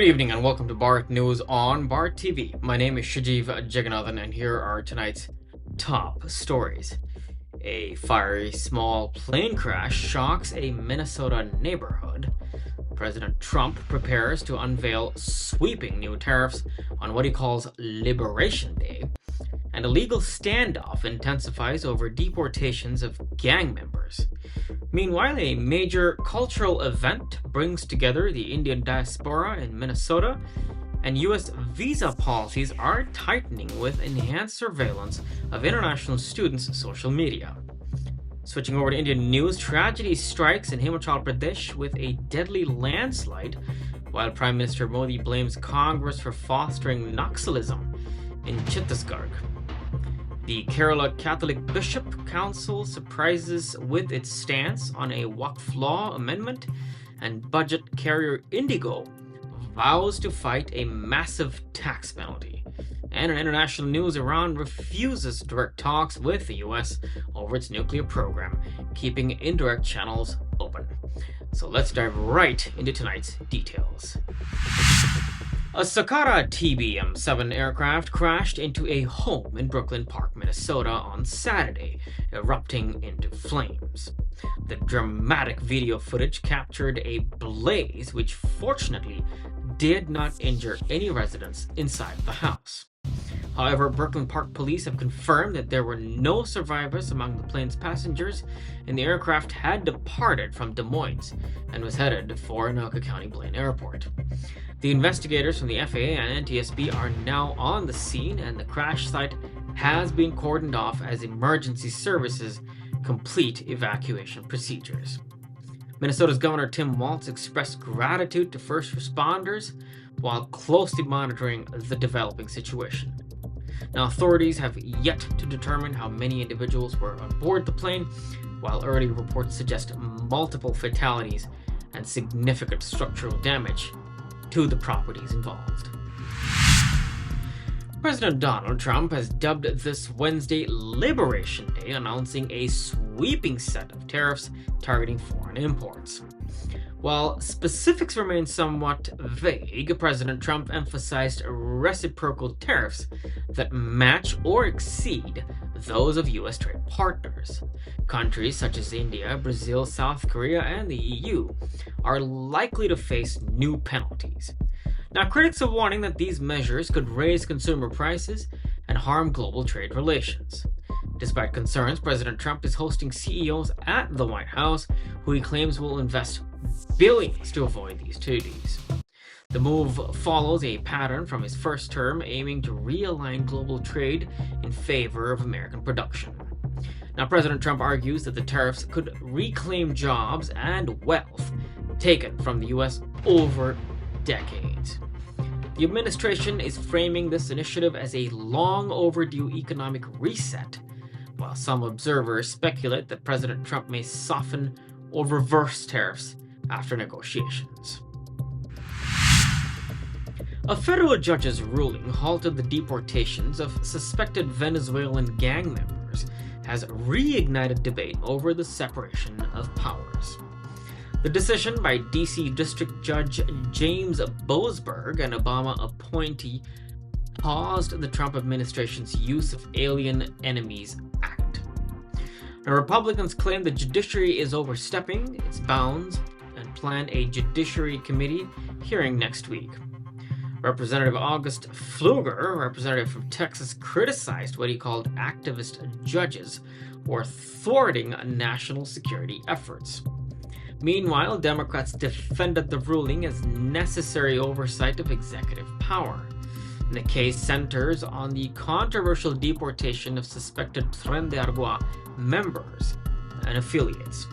evening and welcome to Bharat News on Bharat TV. My name is Shajiv Jagannathan and here are tonight's top stories. A fiery small plane crash shocks a Minnesota neighborhood. President Trump prepares to unveil sweeping new tariffs on what he calls Liberation Day. And a legal standoff intensifies over deportations of gang members. Meanwhile, a major cultural event brings together the Indian diaspora in Minnesota, and U.S. visa policies are tightening with enhanced surveillance of international students' social media. Switching over to Indian news, tragedy strikes in Himachal Pradesh with a deadly landslide, while Prime Minister Modi blames Congress for fostering Naxalism in Chhattisgarh. The Kerala Catholic Bishop Council surprises with its stance on a Waqf law amendment, and budget carrier IndiGo vows to fight a massive tax penalty. And in international news, Iran refuses direct talks with the US over its nuclear program, keeping indirect channels open. So let's dive right into tonight's details. A Sakara TBM-7 aircraft crashed into a home in Brooklyn Park, Minnesota on Saturday, erupting into flames. The dramatic video footage captured a blaze which fortunately did not injure any residents inside the house. However, Brooklyn Park police have confirmed that there were no survivors among the plane's passengers, and the aircraft had departed from Des Moines and was headed for Anoka County Blaine Airport. The investigators from the FAA and NTSB are now on the scene, and the crash site has been cordoned off as emergency services complete evacuation procedures. Minnesota's Governor Tim Walz expressed gratitude to first responders while closely monitoring the developing situation. Now, authorities have yet to determine how many individuals were on board the plane, while early reports suggest multiple fatalities and significant structural damage to the properties involved. President Donald Trump has dubbed this Wednesday Liberation Day, announcing a sweeping set of tariffs targeting foreign imports. While specifics remain somewhat vague, President Trump emphasized reciprocal tariffs that match or exceed those of U.S. trade partners. Countries such as India, Brazil, South Korea, and the EU are likely to face new penalties. Now, critics are warning that these measures could raise consumer prices and harm global trade relations. Despite concerns, President Trump is hosting CEOs at the White House who he claims will invest billions to avoid these duties. The move follows a pattern from his first term, aiming to realign global trade in favor of American production. Now, President Trump argues that the tariffs could reclaim jobs and wealth taken from the U.S. over decades. The administration is framing this initiative as a long overdue economic reset, while some observers speculate that President Trump may soften or reverse tariffs after negotiations. A federal judge's ruling halted the deportations of suspected Venezuelan gang members has reignited debate over the separation of powers. The decision by D.C. District Judge James Boasberg, an Obama appointee, paused the Trump administration's use of Alien Enemies Act. Now, Republicans claim the judiciary is overstepping its bounds and plan a Judiciary Committee hearing next week. Representative August Pfluger, a representative from Texas, criticized what he called activist judges for thwarting national security efforts. Meanwhile, Democrats defended the ruling as necessary oversight of executive power. The case centers on the controversial deportation of suspected Tren de Aragua members and affiliates.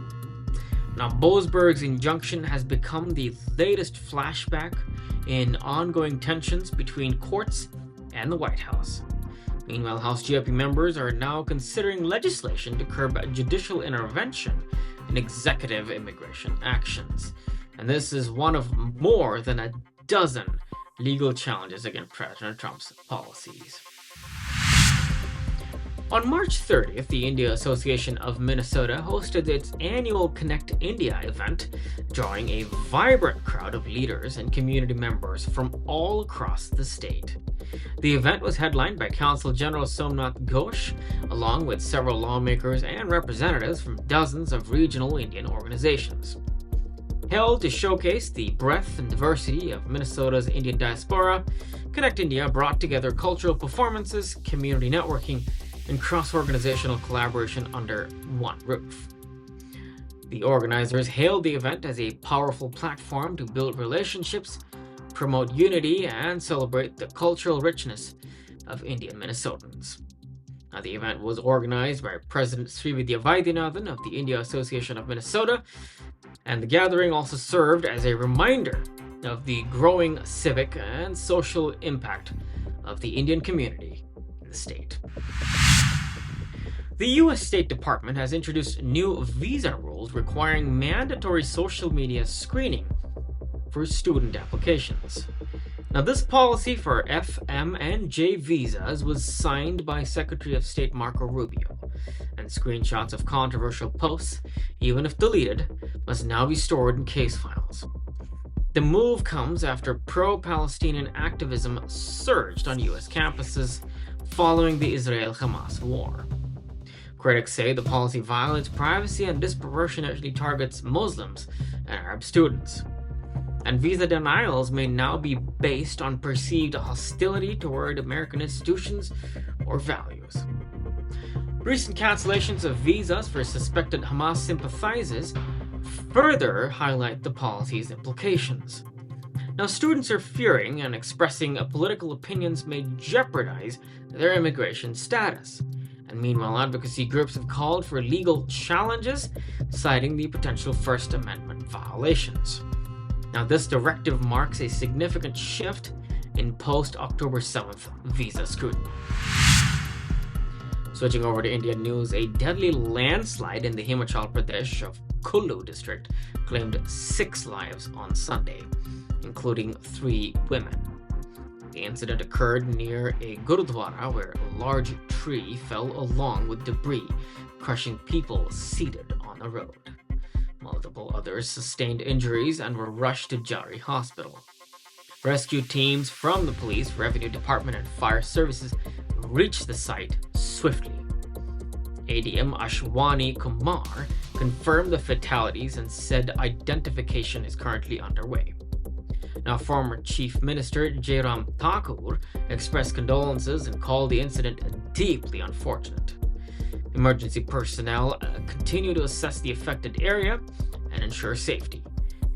Now, Boasberg's injunction has become the latest flashback in ongoing tensions between courts and the White House. Meanwhile, House GOP members are now considering legislation to curb judicial intervention in executive immigration actions. And this is one of more than a dozen legal challenges against President Trump's policies. On March 30th, the India Association of Minnesota hosted its annual Connect India event, drawing a vibrant crowd of leaders and community members from all across the state. The event was headlined by Consul General Somnath Ghosh, along with several lawmakers and representatives from dozens of regional Indian organizations. Held to showcase the breadth and diversity of Minnesota's Indian diaspora, Connect India brought together cultural performances, community networking, and cross-organizational collaboration under one roof. The organizers hailed the event as a powerful platform to build relationships, promote unity, and celebrate the cultural richness of Indian Minnesotans. Now, the event was organized by President Srividya Vaidyanathan of the India Association of Minnesota, and the gathering also served as a reminder of the growing civic and social impact of the Indian community in the state. The U.S. State Department has introduced new visa rules requiring mandatory social media screening for student applications. Now, this policy for F, M, and J visas was signed by Secretary of State Marco Rubio, and screenshots of controversial posts, even if deleted, must now be stored in case files. The move comes after pro-Palestinian activism surged on U.S. campuses following the Israel-Hamas war. Critics say the policy violates privacy and disproportionately targets Muslims and Arab students. And visa denials may now be based on perceived hostility toward American institutions or values. Recent cancellations of visas for suspected Hamas sympathizers further highlight the policy's implications. Now, students are fearing and expressing political opinions may jeopardize their immigration status. And meanwhile, advocacy groups have called for legal challenges, citing the potential First Amendment violations. Now, this directive marks a significant shift in post-October 7th visa scrutiny. Switching over to Indian news, a deadly landslide in the Himachal Pradesh of Kullu district claimed 6 lives on Sunday, including 3 women. The incident occurred near a gurudwara where a large tree fell along with debris, crushing people seated on the road. Multiple others sustained injuries and were rushed to Jari Hospital. Rescue teams from the police, revenue department, and fire services reached the site swiftly. ADM Ashwani Kumar confirmed the fatalities and said identification is currently underway. Now, former Chief Minister Jairam Thakur expressed condolences and called the incident deeply unfortunate. Emergency personnel continue to assess the affected area and ensure safety.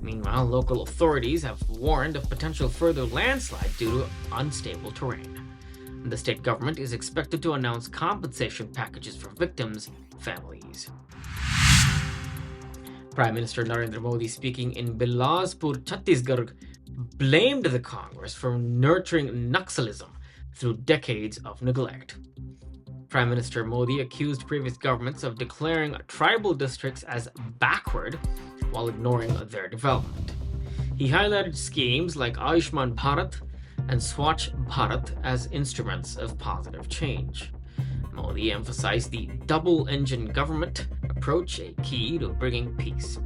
Meanwhile, local authorities have warned of potential further landslide due to unstable terrain. The state government is expected to announce compensation packages for victims' families. Prime Minister Narendra Modi, speaking in Bilaspur, Chhattisgarh, blamed the Congress for nurturing Naxalism through decades of neglect. Prime Minister Modi accused previous governments of declaring tribal districts as backward while ignoring their development. He highlighted schemes like Ayushman Bharat and Swachh Bharat as instruments of positive change. Modi emphasized the double-engine government approach, a key to bringing peace.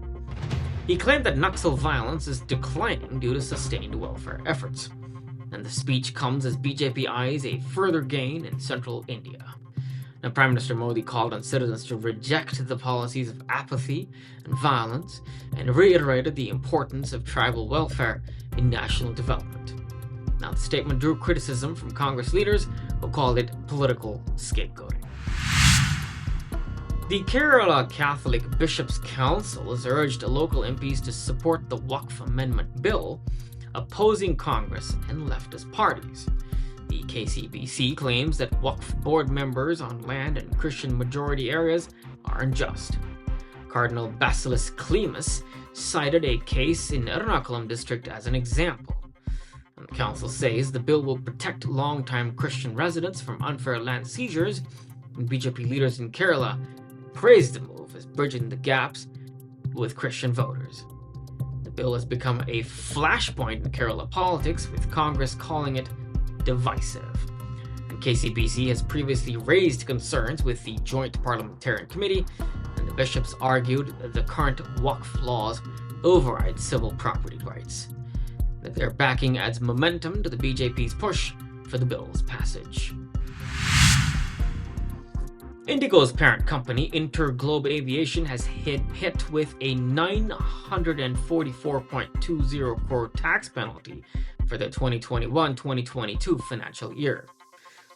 He claimed that Naxal violence is declining due to sustained welfare efforts, and the speech comes as BJP eyes a further gain in central India. Now, Prime Minister Modi called on citizens to reject the policies of apathy and violence and reiterated the importance of tribal welfare in national development. Now, the statement drew criticism from Congress leaders who called it political scapegoating. The Kerala Catholic Bishops' Council has urged local MPs to support the Waqf Amendment bill, opposing Congress and leftist parties. The KCBC claims that Waqf board members on land in Christian majority areas are unjust. Cardinal Basilis Klimas cited a case in Ernakulam district as an example. And the council says the bill will protect long-time Christian residents from unfair land seizures, and BJP leaders in Kerala praised the move as bridging the gaps with Christian voters. The bill has become a flashpoint in Kerala politics, with Congress calling it divisive. And KCBC has previously raised concerns with the Joint Parliamentarian Committee, and the bishops argued that the current Waqf laws override civil property rights. That their backing adds momentum to the BJP's push for the bill's passage. IndiGo's parent company, Interglobe Aviation, has hit with a 944.20 crore tax penalty for the 2021-2022 financial year.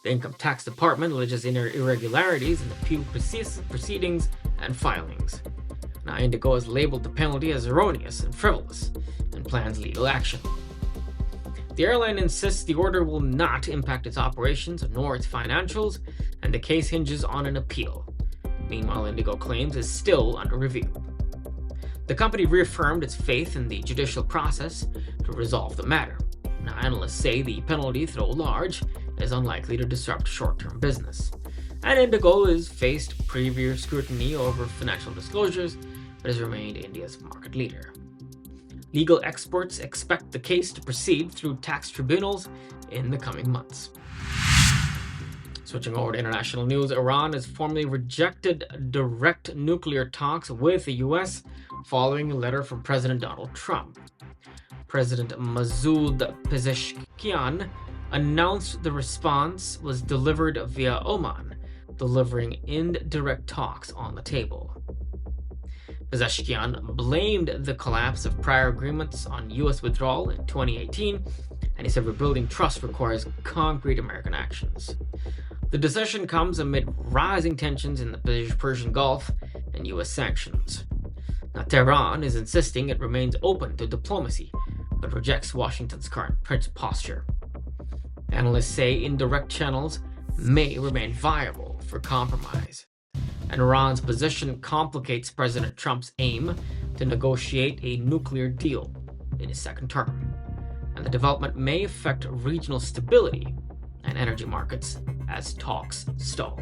The Income Tax Department alleges irregularities in appeal proceedings and filings. Now, IndiGo has labeled the penalty as erroneous and frivolous and plans legal action. The airline insists the order will not impact its operations nor its financials, and the case hinges on an appeal. Meanwhile, IndiGo claims is still under review. The company reaffirmed its faith in the judicial process to resolve the matter. Now, analysts say the penalty, though large, is unlikely to disrupt short-term business. And IndiGo has faced previous scrutiny over financial disclosures, but has remained India's market leader. Legal experts expect the case to proceed through tax tribunals in the coming months. Switching over to international news, Iran has formally rejected direct nuclear talks with the US following a letter from President Donald Trump. President Masoud Pezeshkian announced the response was delivered via Oman, delivering indirect talks on the table. Pezeshkian blamed the collapse of prior agreements on U.S. withdrawal in 2018, and he said rebuilding trust requires concrete American actions. The decision comes amid rising tensions in the Persian Gulf and U.S. sanctions. Now, Tehran is insisting it remains open to diplomacy, but rejects Washington's current posture. Analysts say indirect channels may remain viable for compromise. And Iran's position complicates President Trump's aim to negotiate a nuclear deal in his second term. And the development may affect regional stability and energy markets as talks stall.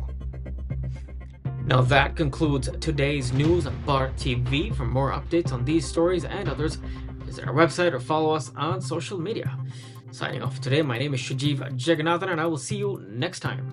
Now that concludes today's news on Bharat TV. For more updates on these stories and others, visit our website or follow us on social media. Signing off today, my name is Shajiv Jagannathan, and I will see you next time.